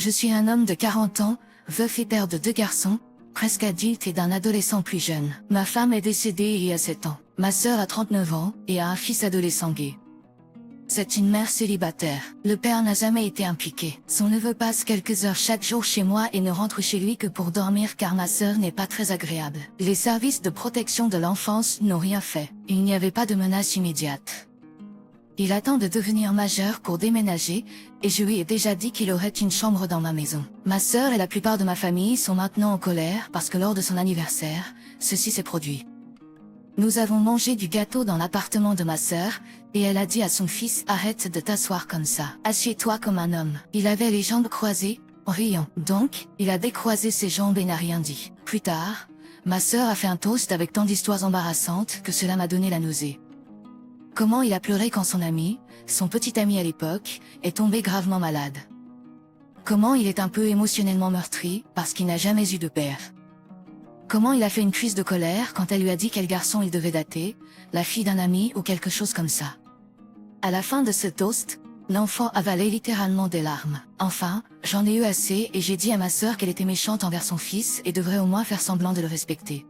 Je suis un homme de 40 ans, veuf et père de 2 garçons, presque adulte et d'un adolescent plus jeune. Ma femme est décédée il y a 7 ans. Ma sœur a 39 ans et a un fils adolescent gay. C'est une mère célibataire. Le père n'a jamais été impliqué. Son neveu passe quelques heures chaque jour chez moi et ne rentre chez lui que pour dormir car ma sœur n'est pas très agréable. Les services de protection de l'enfance n'ont rien fait. Il n'y avait pas de menace immédiate. Il attend de devenir majeur pour déménager, et je lui ai déjà dit qu'il aurait une chambre dans ma maison. Ma sœur et la plupart de ma famille sont maintenant en colère parce que lors de son anniversaire, ceci s'est produit. Nous avons mangé du gâteau dans l'appartement de ma sœur, et elle a dit à son fils « Arrête de t'asseoir comme ça, assieds-toi comme un homme ». Il avait les jambes croisées, en riant. Donc, il a décroisé ses jambes et n'a rien dit. Plus tard, ma sœur a fait un toast avec tant d'histoires embarrassantes que cela m'a donné la nausée. Comment il a pleuré quand son ami, son petit ami à l'époque, est tombé gravement malade. Comment il est un peu émotionnellement meurtri parce qu'il n'a jamais eu de père. Comment il a fait une crise de colère quand elle lui a dit quel garçon il devait dater, la fille d'un ami ou quelque chose comme ça. À la fin de ce toast, l'enfant avalait littéralement des larmes. Enfin, j'en ai eu assez et j'ai dit à ma sœur qu'elle était méchante envers son fils et devrait au moins faire semblant de le respecter.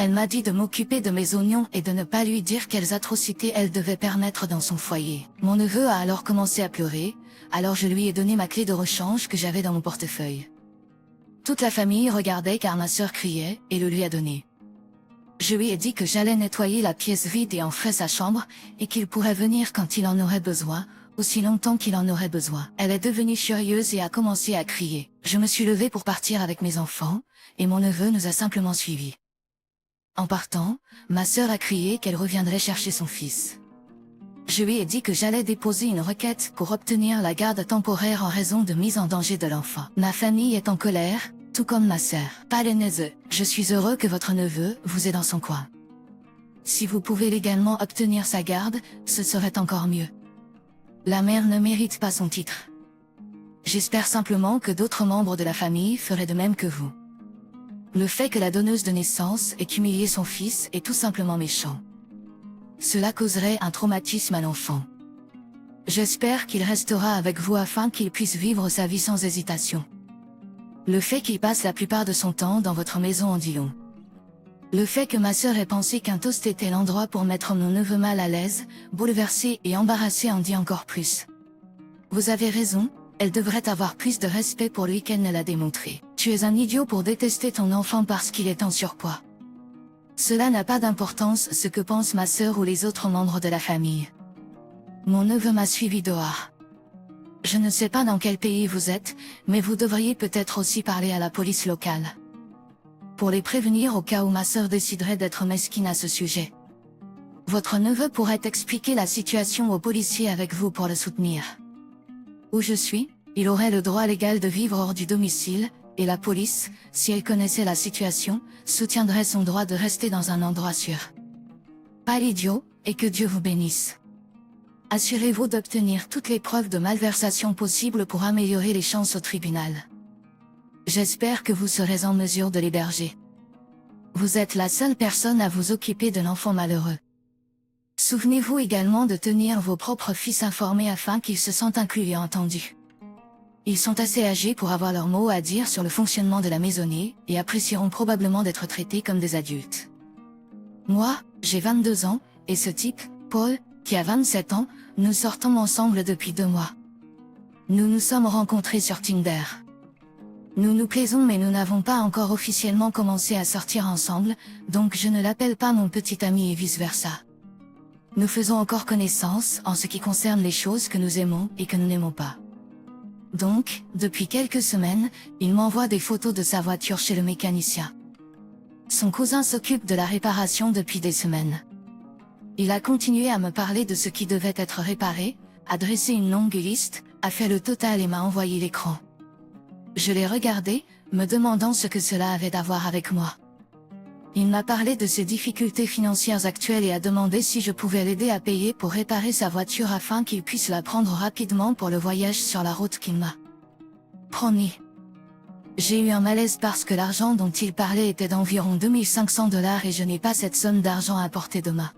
Elle m'a dit de m'occuper de mes oignons et de ne pas lui dire quelles atrocités elle devait permettre dans son foyer. Mon neveu a alors commencé à pleurer, alors je lui ai donné ma clé de rechange que j'avais dans mon portefeuille. Toute la famille regardait car ma sœur criait et le lui a donné. Je lui ai dit que j'allais nettoyer la pièce vide et en ferais sa chambre et qu'il pourrait venir quand il en aurait besoin, aussi longtemps qu'il en aurait besoin. Elle est devenue furieuse et a commencé à crier. Je me suis levée pour partir avec mes enfants et mon neveu nous a simplement suivis. En partant, ma sœur a crié qu'elle reviendrait chercher son fils. Je lui ai dit que j'allais déposer une requête pour obtenir la garde temporaire en raison de mise en danger de l'enfant. Ma famille est en colère, tout comme ma sœur. Pas les neveux. Je suis heureux que votre neveu vous ait dans son coin. Si vous pouvez légalement obtenir sa garde, ce serait encore mieux. La mère ne mérite pas son titre. J'espère simplement que d'autres membres de la famille feraient de même que vous. Le fait que la donneuse de naissance ait humilié son fils est tout simplement méchant. Cela causerait un traumatisme à l'enfant. J'espère qu'il restera avec vous afin qu'il puisse vivre sa vie sans hésitation. Le fait qu'il passe la plupart de son temps dans votre maison en dit long. Le fait que ma sœur ait pensé qu'un toast était l'endroit pour mettre mon neveu mal à l'aise, bouleversé et embarrassé en dit encore plus. Vous avez raison, elle devrait avoir plus de respect pour lui qu'elle ne l'a démontré. Tu es un idiot pour détester ton enfant parce qu'il est en surpoids. Cela n'a pas d'importance ce que pense ma sœur ou les autres membres de la famille. Mon neveu m'a suivi dehors. Je ne sais pas dans quel pays vous êtes, mais vous devriez peut-être aussi parler à la police locale. Pour les prévenir au cas où ma sœur déciderait d'être mesquine à ce sujet. Votre neveu pourrait expliquer la situation aux policiers avec vous pour le soutenir. Où je suis, il aurait le droit légal de vivre hors du domicile, et la police, si elle connaissait la situation, soutiendrait son droit de rester dans un endroit sûr. Pas l'idiot, et que Dieu vous bénisse. Assurez-vous d'obtenir toutes les preuves de malversation possibles pour améliorer les chances au tribunal. J'espère que vous serez en mesure de l'héberger. Vous êtes la seule personne à vous occuper de l'enfant malheureux. Souvenez-vous également de tenir vos propres fils informés afin qu'ils se sentent inclus et entendus. Ils sont assez âgés pour avoir leur mot à dire sur le fonctionnement de la maisonnée et apprécieront probablement d'être traités comme des adultes. Moi, j'ai 22 ans, et ce type, Paul, qui a 27 ans, nous sortons ensemble depuis 2 mois. Nous nous sommes rencontrés sur Tinder. Nous nous plaisons mais nous n'avons pas encore officiellement commencé à sortir ensemble, donc je ne l'appelle pas mon petit ami et vice-versa. Nous faisons encore connaissance en ce qui concerne les choses que nous aimons et que nous n'aimons pas. Donc, depuis quelques semaines, il m'envoie des photos de sa voiture chez le mécanicien. Son cousin s'occupe de la réparation depuis des semaines. Il a continué à me parler de ce qui devait être réparé, a dressé une longue liste, a fait le total et m'a envoyé l'écran. Je l'ai regardé, me demandant ce que cela avait à voir avec moi. Il m'a parlé de ses difficultés financières actuelles et a demandé si je pouvais l'aider à payer pour réparer sa voiture afin qu'il puisse la prendre rapidement pour le voyage sur la route qu'il m'a promis. J'ai eu un malaise parce que l'argent dont il parlait était d'environ 2500 $ et je n'ai pas cette somme d'argent à portée de main.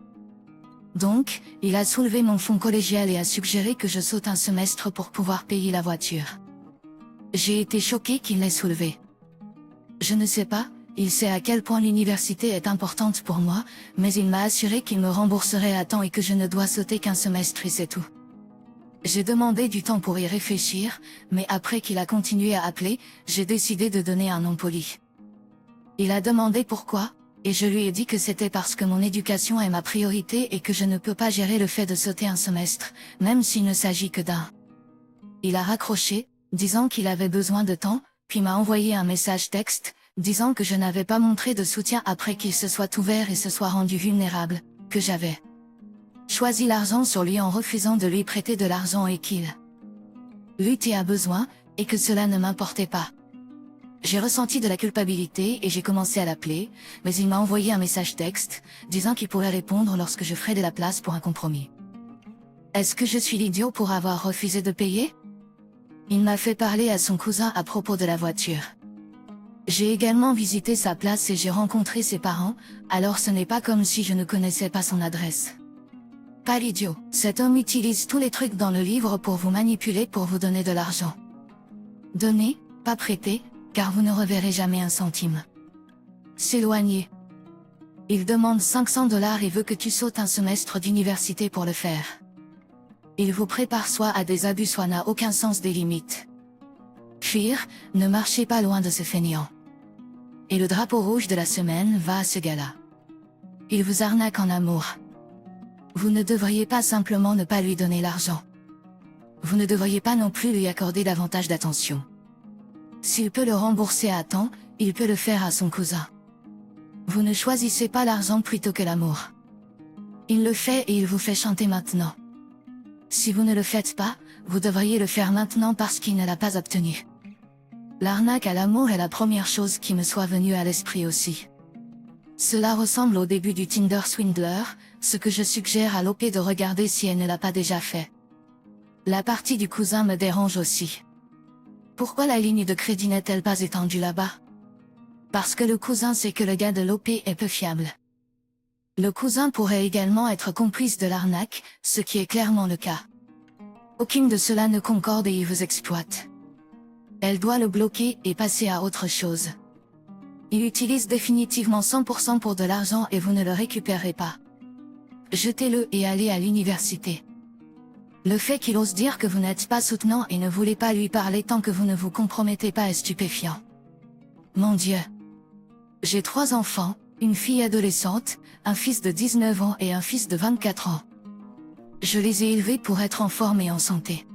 Donc, il a soulevé mon fonds collégial et a suggéré que je saute un semestre pour pouvoir payer la voiture. J'ai été choquée qu'il l'ait soulevé. Je ne sais pas, il sait à quel point l'université est importante pour moi, mais il m'a assuré qu'il me rembourserait à temps et que je ne dois sauter qu'un semestre et c'est tout. J'ai demandé du temps pour y réfléchir, mais après qu'il a continué à appeler, j'ai décidé de donner un nom poli. Il a demandé pourquoi, et je lui ai dit que c'était parce que mon éducation est ma priorité et que je ne peux pas gérer le fait de sauter un semestre, même s'il ne s'agit que d'un. Il a raccroché, disant qu'il avait besoin de temps, puis m'a envoyé un message texte, disant que je n'avais pas montré de soutien après qu'il se soit ouvert et se soit rendu vulnérable, que j'avais choisi l'argent sur lui en refusant de lui prêter de l'argent et qu'il lui a besoin, et que cela ne m'importait pas. J'ai ressenti de la culpabilité et j'ai commencé à l'appeler, mais il m'a envoyé un message texte, disant qu'il pourrait répondre lorsque je ferais de la place pour un compromis. Est-ce que je suis l'idiot pour avoir refusé de payer? Il m'a fait parler à son cousin à propos de la voiture. J'ai également visité sa place et j'ai rencontré ses parents, alors ce n'est pas comme si je ne connaissais pas son adresse. Pas l'idiot. Cet homme utilise tous les trucs dans le livre pour vous manipuler, pour vous donner de l'argent. Donner, pas prêter, car vous ne reverrez jamais un centime. S'éloigner. Il demande 500 $ et veut que tu sautes un semestre d'université pour le faire. Il vous prépare soit à des abus soit n'a aucun sens des limites. Fuir, ne marchez pas loin de ce fainéant. Et le drapeau rouge de la semaine va à ce gars-là. Il vous arnaque en amour. Vous ne devriez pas simplement ne pas lui donner l'argent. Vous ne devriez pas non plus lui accorder davantage d'attention. S'il peut le rembourser à temps, il peut le faire à son cousin. Vous ne choisissez pas l'argent plutôt que l'amour. Il le fait et il vous fait chanter maintenant. Si vous ne le faites pas, vous devriez le faire maintenant parce qu'il ne l'a pas obtenu. L'arnaque à l'amour est la première chose qui me soit venue à l'esprit aussi. Cela ressemble au début du Tinder Swindler, ce que je suggère à l'OP de regarder si elle ne l'a pas déjà fait. La partie du cousin me dérange aussi. Pourquoi la ligne de crédit n'est-elle pas étendue là-bas? Parce que le cousin sait que le gars de l'OP est peu fiable. Le cousin pourrait également être complice de l'arnaque, ce qui est clairement le cas. Aucune de cela ne concorde et il vous exploite. Elle doit le bloquer et passer à autre chose. Il utilise définitivement 100% pour de l'argent et vous ne le récupérez pas. Jetez-le et allez à l'université. Le fait qu'il ose dire que vous n'êtes pas soutenant et ne voulez pas lui parler tant que vous ne vous compromettez pas est stupéfiant. Mon Dieu. J'ai 3 enfants, une fille adolescente, un fils de 19 ans et un fils de 24 ans. Je les ai élevés pour être en forme et en santé.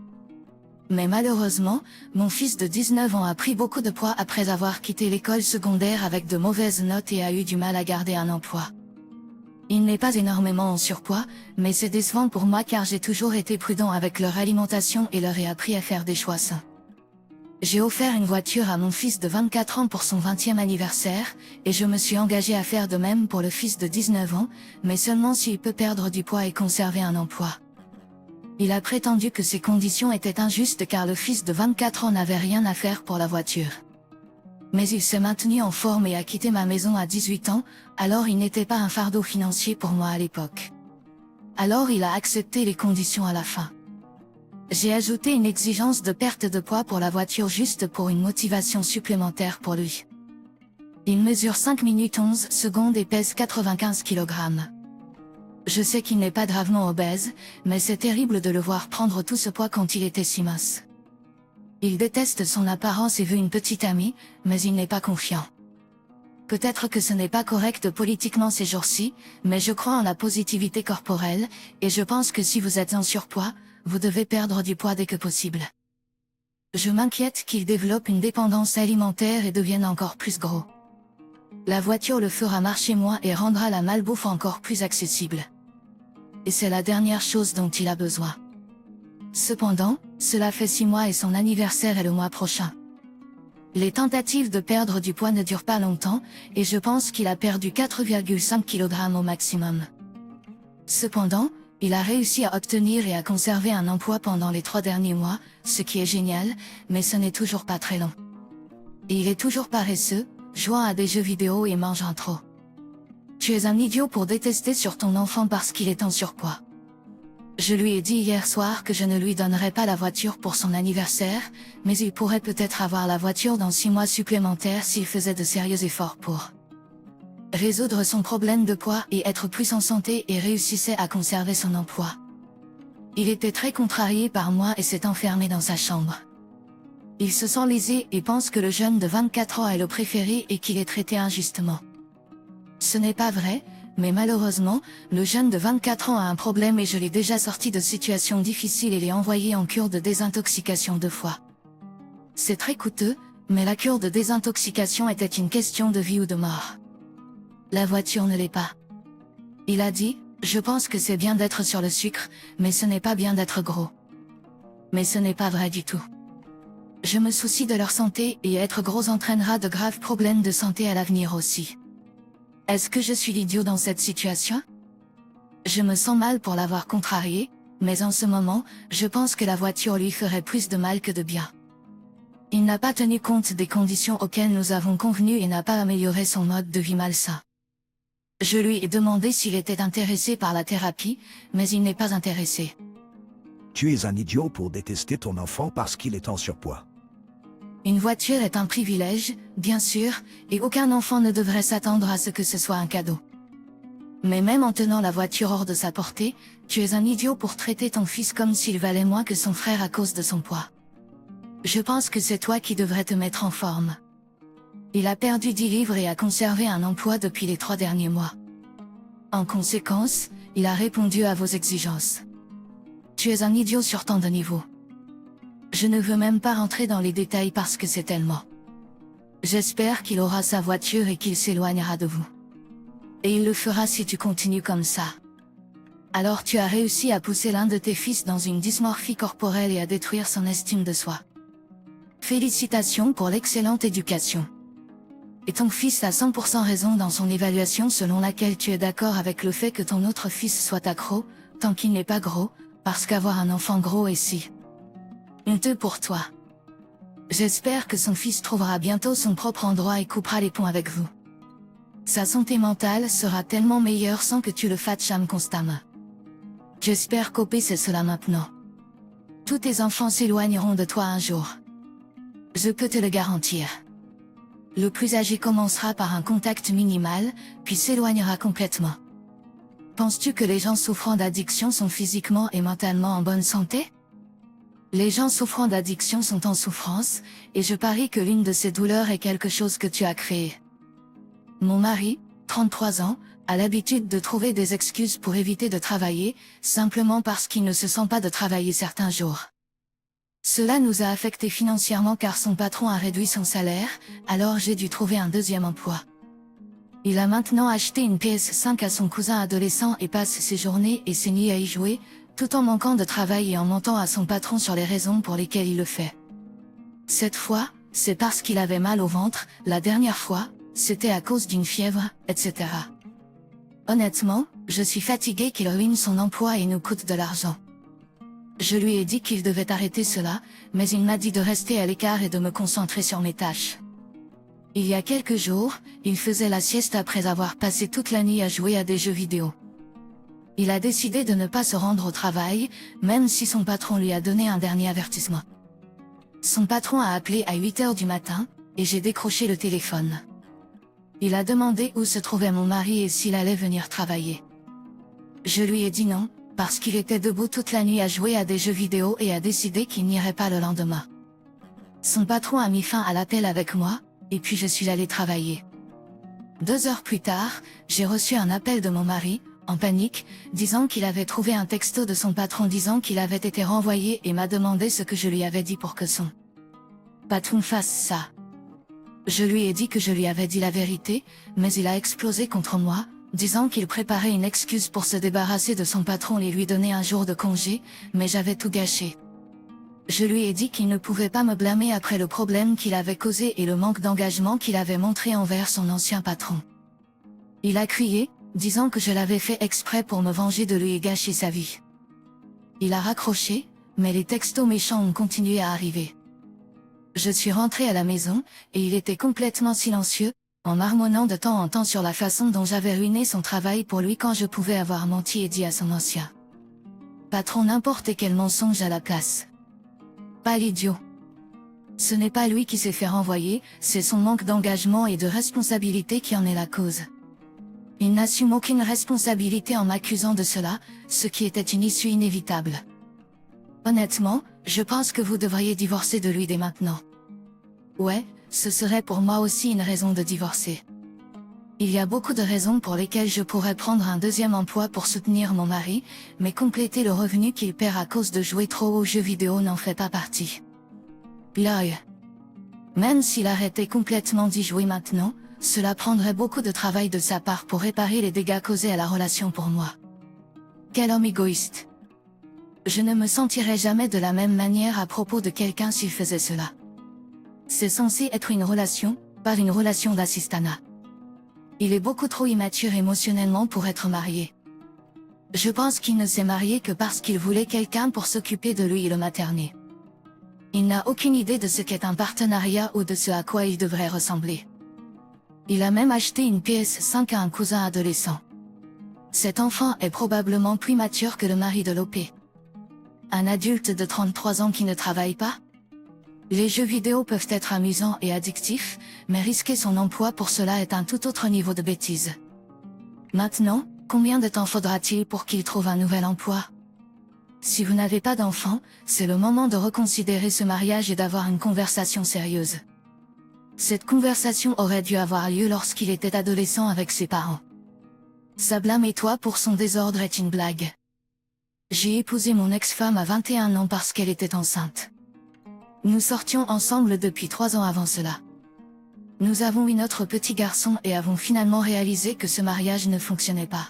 Mais malheureusement, mon fils de 19 ans a pris beaucoup de poids après avoir quitté l'école secondaire avec de mauvaises notes et a eu du mal à garder un emploi. Il n'est pas énormément en surpoids, mais c'est décevant pour moi car j'ai toujours été prudent avec leur alimentation et leur ai appris à faire des choix sains. J'ai offert une voiture à mon fils de 24 ans pour son 20e anniversaire, et je me suis engagé à faire de même pour le fils de 19 ans, mais seulement s'il peut perdre du poids et conserver un emploi. Il a prétendu que ces conditions étaient injustes car le fils de 24 ans n'avait rien à faire pour la voiture. Mais il s'est maintenu en forme et a quitté ma maison à 18 ans, alors il n'était pas un fardeau financier pour moi à l'époque. Alors il a accepté les conditions à la fin. J'ai ajouté une exigence de perte de poids pour la voiture juste pour une motivation supplémentaire pour lui. Il mesure 5 minutes 11 secondes et pèse 95 kg. Je sais qu'il n'est pas gravement obèse, mais c'est terrible de le voir prendre tout ce poids quand il était si mince. Il déteste son apparence et veut une petite amie, mais il n'est pas confiant. Peut-être que ce n'est pas correct politiquement ces jours-ci, mais je crois en la positivité corporelle, et je pense que si vous êtes en surpoids, vous devez perdre du poids dès que possible. Je m'inquiète qu'il développe une dépendance alimentaire et devienne encore plus gros. La voiture le fera marcher moins et rendra la malbouffe encore plus accessible. Et c'est la dernière chose dont il a besoin. Cependant, cela fait 6 mois et son anniversaire est le mois prochain. Les tentatives de perdre du poids ne durent pas longtemps, et je pense qu'il a perdu 4,5 kg au maximum. Cependant, il a réussi à obtenir et à conserver un emploi pendant les 3 derniers mois, ce qui est génial, mais ce n'est toujours pas très long. Et il est toujours paresseux, jouant à des jeux vidéo et mangeant trop. Tu es un idiot pour détester sur ton enfant parce qu'il est en surpoids. Je lui ai dit hier soir que je ne lui donnerais pas la voiture pour son anniversaire, mais il pourrait peut-être avoir la voiture dans 6 mois supplémentaires s'il faisait de sérieux efforts pour résoudre son problème de poids et être plus en santé et réussissait à conserver son emploi. Il était très contrarié par moi et s'est enfermé dans sa chambre. Il se sent lésé et pense que le jeune de 24 ans est le préféré et qu'il est traité injustement. Ce n'est pas vrai, mais malheureusement, le jeune de 24 ans a un problème et je l'ai déjà sorti de situations difficiles et l'ai envoyé en cure de désintoxication 2 fois. C'est très coûteux, mais la cure de désintoxication était une question de vie ou de mort. La voiture ne l'est pas. Il a dit, je pense que c'est bien d'être sur le sucre, mais ce n'est pas bien d'être gros. Mais ce n'est pas vrai du tout. Je me soucie de leur santé et être gros entraînera de graves problèmes de santé à l'avenir aussi. Est-ce que je suis l'idiot dans cette situation? Je me sens mal pour l'avoir contrarié, mais en ce moment, je pense que la voiture lui ferait plus de mal que de bien. Il n'a pas tenu compte des conditions auxquelles nous avons convenu et n'a pas amélioré son mode de vie malsain. Je lui ai demandé s'il était intéressé par la thérapie, mais il n'est pas intéressé. Tu es un idiot pour détester ton enfant parce qu'il est en surpoids. Une voiture est un privilège, bien sûr, et aucun enfant ne devrait s'attendre à ce que ce soit un cadeau. Mais même en tenant la voiture hors de sa portée, tu es un idiot pour traiter ton fils comme s'il valait moins que son frère à cause de son poids. Je pense que c'est toi qui devrais te mettre en forme. Il a perdu 10 livres et a conservé un emploi depuis les 3 derniers mois. En conséquence, il a répondu à vos exigences. Tu es un idiot sur tant de niveaux. Je ne veux même pas rentrer dans les détails parce que c'est tellement. J'espère qu'il aura sa voiture et qu'il s'éloignera de vous. Et il le fera si tu continues comme ça. Alors tu as réussi à pousser l'un de tes fils dans une dysmorphie corporelle et à détruire son estime de soi. Félicitations pour l'excellente éducation. Et ton fils a 100% raison dans son évaluation selon laquelle tu es d'accord avec le fait que ton autre fils soit accro, tant qu'il n'est pas gros, parce qu'avoir un enfant gros est si honteux pour toi. J'espère que son fils trouvera bientôt son propre endroit et coupera les ponts avec vous. Sa santé mentale sera tellement meilleure sans que tu le fatchames constamment. J'espère qu'OP c'est cela maintenant. Tous tes enfants s'éloigneront de toi un jour. Je peux te le garantir. Le plus âgé commencera par un contact minimal, puis s'éloignera complètement. Penses-tu que les gens souffrant d'addiction sont physiquement et mentalement en bonne santé? Les gens souffrant d'addiction sont en souffrance, et je parie que l'une de ces douleurs est quelque chose que tu as créé. Mon mari, 33 ans, a l'habitude de trouver des excuses pour éviter de travailler, simplement parce qu'il ne se sent pas de travailler certains jours. Cela nous a affectés financièrement car son patron a réduit son salaire, alors j'ai dû trouver un deuxième emploi. Il a maintenant acheté une PS5 à son cousin adolescent et passe ses journées et ses nuits à y jouer, tout en manquant de travail et en mentant à son patron sur les raisons pour lesquelles il le fait. Cette fois, c'est parce qu'il avait mal au ventre, la dernière fois, c'était à cause d'une fièvre, etc. Honnêtement, je suis fatiguée qu'il ruine son emploi et nous coûte de l'argent. Je lui ai dit qu'il devait arrêter cela, mais il m'a dit de rester à l'écart et de me concentrer sur mes tâches. Il y a quelques jours, il faisait la sieste après avoir passé toute la nuit à jouer à des jeux vidéo. Il a décidé de ne pas se rendre au travail, même si son patron lui a donné un dernier avertissement. Son patron a appelé à 8 heures du matin, et j'ai décroché le téléphone. Il a demandé où se trouvait mon mari et s'il allait venir travailler. Je lui ai dit non, parce qu'il était debout toute la nuit à jouer à des jeux vidéo et a décidé qu'il n'irait pas le lendemain. Son patron a mis fin à l'appel avec moi, et puis je suis allée travailler. 2 heures plus tard, j'ai reçu un appel de mon mari, en panique, disant qu'il avait trouvé un texto de son patron disant qu'il avait été renvoyé et m'a demandé ce que je lui avais dit pour que son patron fasse ça. Je lui ai dit que je lui avais dit la vérité, mais il a explosé contre moi, disant qu'il préparait une excuse pour se débarrasser de son patron et lui donner un jour de congé, mais j'avais tout gâché. Je lui ai dit qu'il ne pouvait pas me blâmer après le problème qu'il avait causé et le manque d'engagement qu'il avait montré envers son ancien patron. Il a crié, disant que je l'avais fait exprès pour me venger de lui et gâcher sa vie. Il a raccroché, mais les textos méchants ont continué à arriver. Je suis rentrée à la maison, et il était complètement silencieux, en marmonnant de temps en temps sur la façon dont j'avais ruiné son travail pour lui quand je pouvais avoir menti et dit à son ancien Pas trop n'importe quel mensonge à la place. Pas l'idiot. Ce n'est pas lui qui s'est fait renvoyer, c'est son manque d'engagement et de responsabilité qui en est la cause. Il n'assume aucune responsabilité en m'accusant de cela, ce qui était une issue inévitable. Honnêtement, je pense que vous devriez divorcer de lui dès maintenant. Ouais, ce serait pour moi aussi une raison de divorcer. Il y a beaucoup de raisons pour lesquelles je pourrais prendre un deuxième emploi pour soutenir mon mari, mais compléter le revenu qu'il perd à cause de jouer trop aux jeux vidéo n'en fait pas partie. L'œil. Même s'il arrêtait complètement d'y jouer maintenant, cela prendrait beaucoup de travail de sa part pour réparer les dégâts causés à la relation pour moi. Quel homme égoïste. Je ne me sentirais jamais de la même manière à propos de quelqu'un s'il faisait cela. C'est censé être une relation, pas une relation d'assistanat. Il est beaucoup trop immature émotionnellement pour être marié. Je pense qu'il ne s'est marié que parce qu'il voulait quelqu'un pour s'occuper de lui et le materner. Il n'a aucune idée de ce qu'est un partenariat ou de ce à quoi il devrait ressembler. Il a même acheté une PS5 à un cousin adolescent. Cet enfant est probablement plus mature que le mari de l'OP. Un adulte de 33 ans qui ne travaille pas? Les jeux vidéo peuvent être amusants et addictifs, mais risquer son emploi pour cela est un tout autre niveau de bêtise. Maintenant, combien de temps faudra-t-il pour qu'il trouve un nouvel emploi? Si vous n'avez pas d'enfant, c'est le moment de reconsidérer ce mariage et d'avoir une conversation sérieuse. Cette conversation aurait dû avoir lieu lorsqu'il était adolescent avec ses parents. Sa blâme-et-toi pour son désordre est une blague. J'ai épousé mon ex-femme à 21 ans parce qu'elle était enceinte. Nous sortions ensemble depuis 3 ans avant cela. Nous avons eu notre petit garçon et avons finalement réalisé que ce mariage ne fonctionnait pas.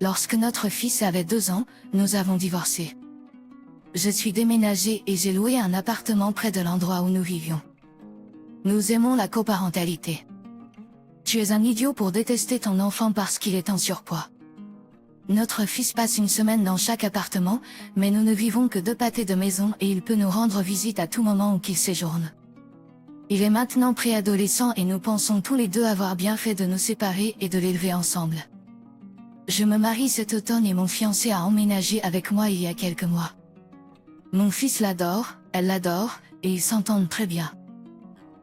Lorsque notre fils avait 2 ans, nous avons divorcé. Je suis déménagée et j'ai loué un appartement près de l'endroit où nous vivions. Nous aimons la coparentalité. Tu es un idiot pour détester ton enfant parce qu'il est en surpoids. Notre fils passe une semaine dans chaque appartement, mais nous ne vivons que 2 pâtés de maison et il peut nous rendre visite à tout moment où qu'il séjourne. Il est maintenant préadolescent et nous pensons tous les deux avoir bien fait de nous séparer et de l'élever ensemble. Je me marie cet automne et mon fiancé a emménagé avec moi il y a quelques mois. Mon fils l'adore, elle l'adore, et ils s'entendent très bien.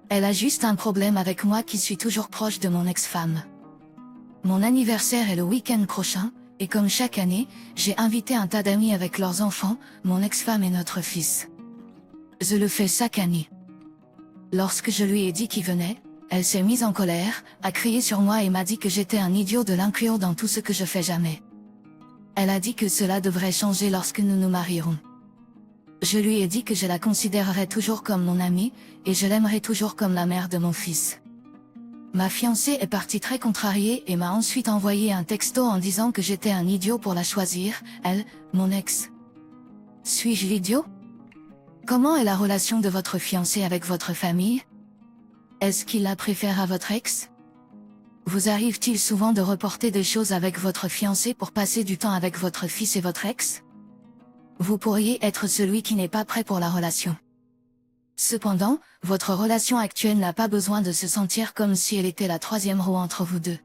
Elle a juste un problème avec moi qui suis toujours proche de mon ex-femme. Mon anniversaire est le week-end prochain, et comme chaque année, j'ai invité un tas d'amis avec leurs enfants, mon ex-femme et notre fils. Je le fais chaque année. Lorsque je lui ai dit qu'il venait, elle s'est mise en colère, a crié sur moi et m'a dit que j'étais un idiot de l'inclure dans tout ce que je fais jamais. Elle a dit que cela devrait changer lorsque nous nous marierons. Je lui ai dit que je la considérerais toujours comme mon amie, et je l'aimerais toujours comme la mère de mon fils. Ma fiancée est partie très contrariée et m'a ensuite envoyé un texto en disant que j'étais un idiot pour la choisir, elle, mon ex. Suis-je l'idiot? Comment est la relation de votre fiancé avec votre famille? Est-ce qu'il la préfère à votre ex? Vous arrive-t-il souvent de reporter des choses avec votre fiancé pour passer du temps avec votre fils et votre ex? Vous pourriez être celui qui n'est pas prêt pour la relation. Cependant, votre relation actuelle n'a pas besoin de se sentir comme si elle était la 3e roue entre vous deux.